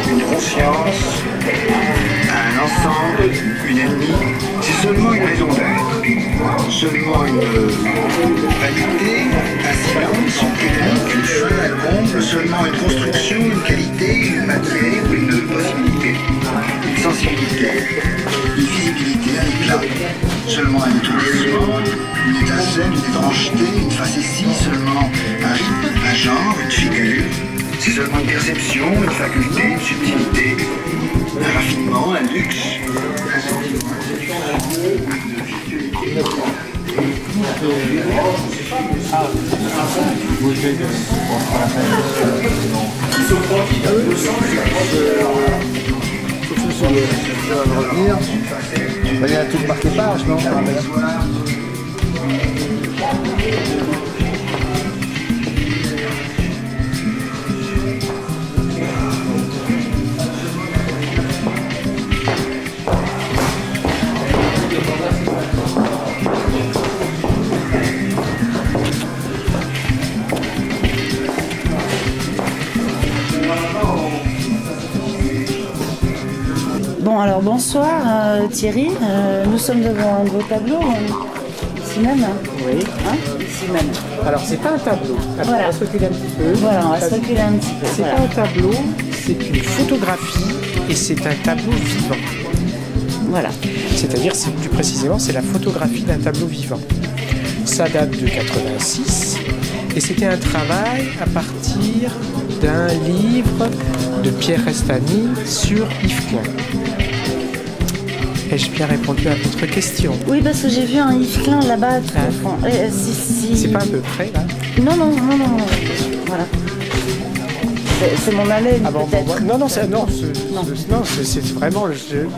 Une conscience, un ensemble, une ennemie, c'est seulement une raison d'être, seulement une vanité, un silence, une technique, une fin, un comble, seulement une construction, une qualité, une matière, une possibilité, une sensibilité, une visibilité, un éclat, seulement un étourdissement, une étincelle, une étrangeté, une facétie, seulement un rythme, un genre, une figure. C'est seulement une perception, une faculté, une subtilité, un raffinement, un luxe, un sentiment, une virtualité. Il y a tout marqué page, non? Bon, alors bonsoir Thierry, nous sommes devant un beau tableau, ici même. Oui. Hein, ici même. Alors c'est pas un tableau, alors, Voilà. on va se reculer un petit peu. Voilà, on va se reculer un petit peu. C'est Voilà. pas un tableau, c'est une photographie et c'est un tableau vivant. Voilà. C'est-à-dire, plus précisément, c'est la photographie d'un tableau vivant. Ça date de 86 et c'était un travail à partir d'un livre de Pierre Restany sur Yves Klein. Ai-je bien répondu à votre question? Oui, parce que j'ai vu un Yves Klein là-bas tout au fond. Si. C'est pas à peu près là? Non. Voilà. C'est mon haleine, Ah bon, peut-être. non, c'est vraiment le jeu.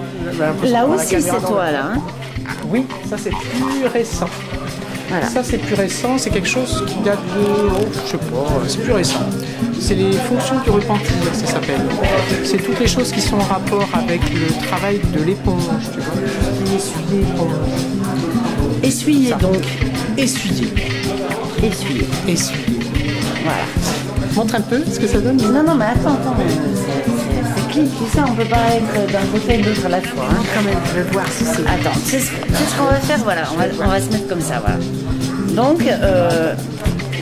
Là aussi, c'est toi, là. Hein, oui, ça c'est plus récent. voilà. Ça c'est plus récent, c'est quelque chose qui date de... je sais pas, c'est plus récent. C'est les fonctions du repentir, ça s'appelle. C'est toutes les choses qui sont en rapport avec le travail de l'éponge, tu vois. Qui essuie l'éponge. Essuyez donc. Essuyer. Essuyez. Voilà. Montre un peu ce que ça donne. Non, mais attends. C'est clic, tu sais, on peut pas être d'un côté et de l'autre à la fois. Hein. Quand même, je vais voir si c'est... Attends, c'est ce qu'on va faire, voilà. On va se mettre comme ça, voilà. Donc,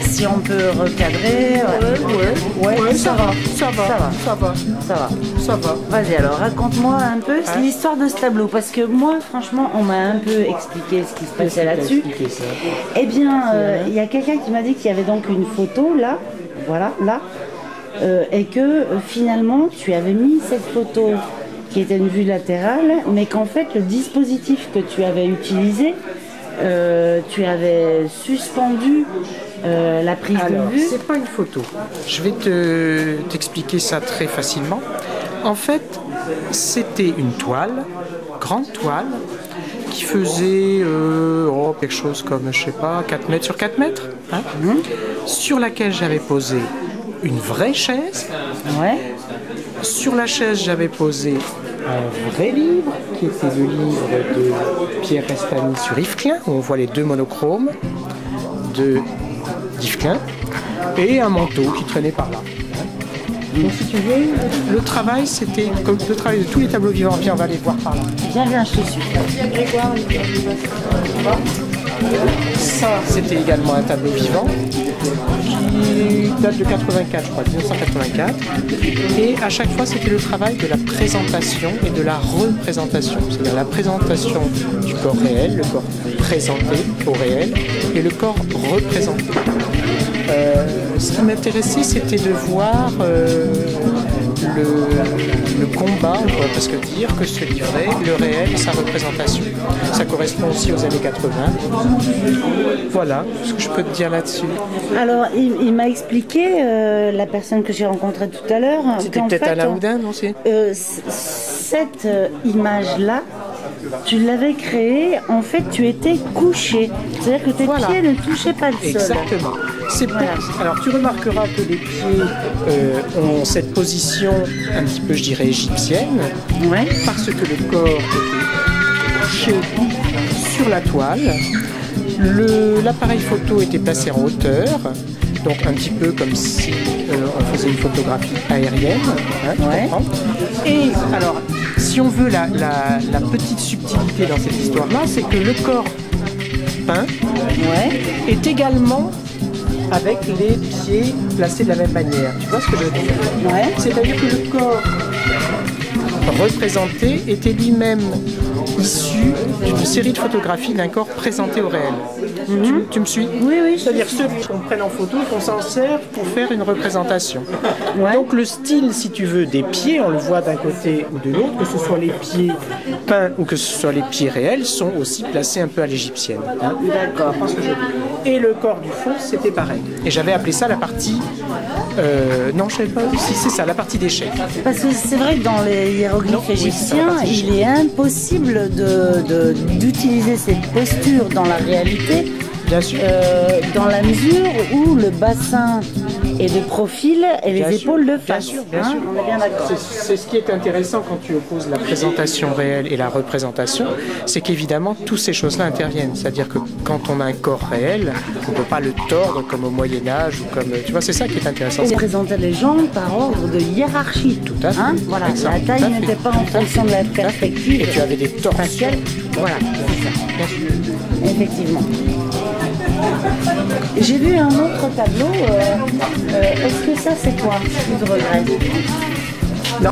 si on peut recadrer... Ouais, ça va. Vas-y, alors, raconte-moi un peu l'histoire de ce tableau. Parce que moi, franchement, on m'a un peu expliqué ce qui se passait là-dessus. Eh bien, il y a quelqu'un qui m'a dit qu'il y avait donc une photo, là, voilà, là, et que finalement, tu avais mis cette photo qui était une vue latérale, mais qu'en fait, le dispositif que tu avais utilisé, tu avais suspendu la prise Alors, de vue. c'est pas une photo. Je vais t'expliquer ça très facilement. En fait, c'était une toile grande toile qui faisait quelque chose comme, je sais pas, 4 mètres sur 4 mètres, hein, sur laquelle j'avais posé une vraie chaise. Ouais. Sur la chaise, j'avais posé un vrai livre, qui était le livre de Pierre Restany sur Yves Klein, où on voit les deux monochromes d'Yves Klein, et un manteau qui traînait par là. Donc si tu veux, le travail, c'était comme le travail de tous les tableaux vivants. Viens, on va aller voir par là. Viens, je te suis. Ça, c'était également un tableau vivant qui date de 84, je crois, 1984. Et à chaque fois, c'était le travail de la présentation et de la représentation. C'est-à-dire la présentation du corps réel, le corps présenté au réel, et le corps représenté. Ce qui m'intéressait, c'était de voir le combat, on pourrait presque dire, que se livrait le réel et sa représentation. Ça correspond aussi aux années 80. Voilà ce que je peux te dire là-dessus. Alors, il m'a expliqué, la personne que j'ai rencontrée tout à l'heure, c'était peut-être Alain Houdin, non? Cette image-là, tu l'avais créée, en fait, tu étais couché. C'est-à-dire que tes pieds ne touchaient pas le sol. Exactement. Alors, tu remarqueras que les pieds ont cette position un petit peu, je dirais, égyptienne, parce que le corps était couché sur la toile. L'appareil photo était placé en hauteur, donc un petit peu comme si on faisait une photographie aérienne. Tu comprends ? Et alors, si on veut la petite subtilité dans cette histoire-là, c'est que le corps peint est également avec les pieds placés de la même manière. Tu vois ce que je veux dire ? C'est-à-dire que le corps représenté était lui-même issu d'une série de photographies d'un corps présenté au réel. Tu me suis ? Oui, oui. C'est-à-dire ceux qu'on prenne en photo et qu'on s'en sert pour faire une représentation. Donc le style, si tu veux, des pieds, on le voit d'un côté ou de l'autre, que ce soit les pieds peints ou que ce soit les pieds réels, sont aussi placés un peu à l'égyptienne. D'accord. Et le corps du fond, c'était pareil. Et j'avais appelé ça la partie... non, je ne savais pas si c'est ça, la partie d'échec. Parce que c'est vrai que dans les hiéroglyphes égyptiens, il est impossible d'utiliser cette posture dans la réalité. Bien sûr. Dans la mesure où le bassin est de profil et les épaules de face. Bien sûr. On est bien d'accord. C'est ce qui est intéressant quand tu opposes la présentation réelle et la représentation, c'est qu'évidemment, toutes ces choses-là interviennent. C'est-à-dire que quand on a un corps réel, on ne peut pas le tordre comme au Moyen-Âge ou comme... Tu vois, c'est ça qui est intéressant. On présentait les gens par ordre de hiérarchie. Tout à fait. Voilà. La taille n'était pas en fonction de la perspective. Et tu avais des torsions. Faciales. Voilà, c'est ça. Effectivement. J'ai vu un autre tableau. Est-ce que ça, c'est quoi? Tu te regrettes? Non.